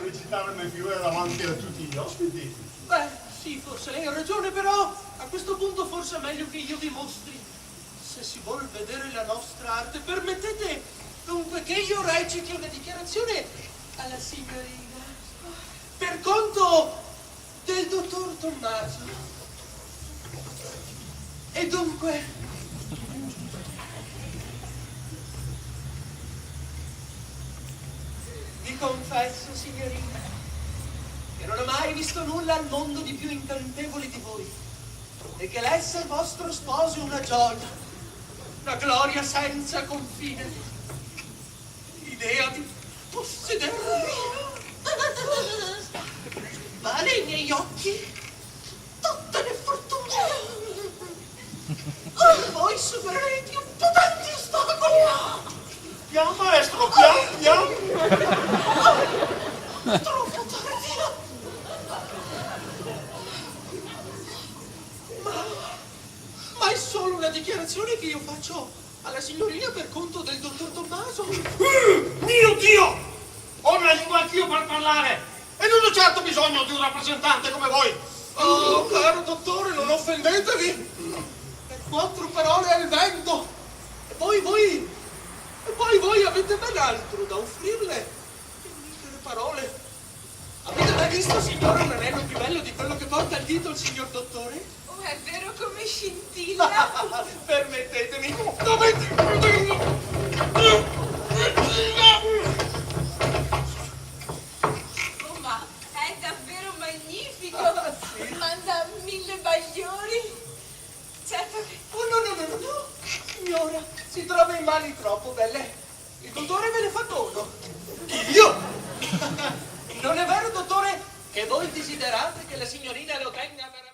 recitarmi più davanti a tutti gli ospiti. Beh, sì, forse lei ha ragione, però a questo punto forse è meglio che io vi mostri. Se si vuol vedere la nostra arte, permettete dunque che io reciti una dichiarazione alla signorina per conto del dottor Tommaso. E dunque, vi confesso, signorina, che non ho mai visto nulla al mondo di più incantevole di voi, e che l'essere vostro sposo è una gioia, una gloria senza confine. L'idea di possedervi vale ai miei occhi tutte le fortune. Voi supererete i più potenti ostacoli. Piano, maestro, piano. Troppo tardi. Ma è solo una dichiarazione che io faccio alla signorina per conto del dottor Tommaso. Mio Dio! Ho una lingua anch'io per parlare e non ho certo bisogno di un rappresentante come voi. Oh, caro dottore, non offendetevi. Per 4 parole al vento. E poi voi avete ben altro da offrirle. Che misere parole. Avete mai visto, signore, un anello più bello di quello che porta al dito il signor dottore? Oh, è vero come scintilla. Permettetemi. Dovete... Oh, ma è davvero magnifico. Sì. Manda 1000 bagliori. Certo che... Oh, no. Signora, si trova in mani troppo belle. Il dottore me ne fa dono. Io? Non è vero, dottore, che voi desiderate che la signorina lo tenga per...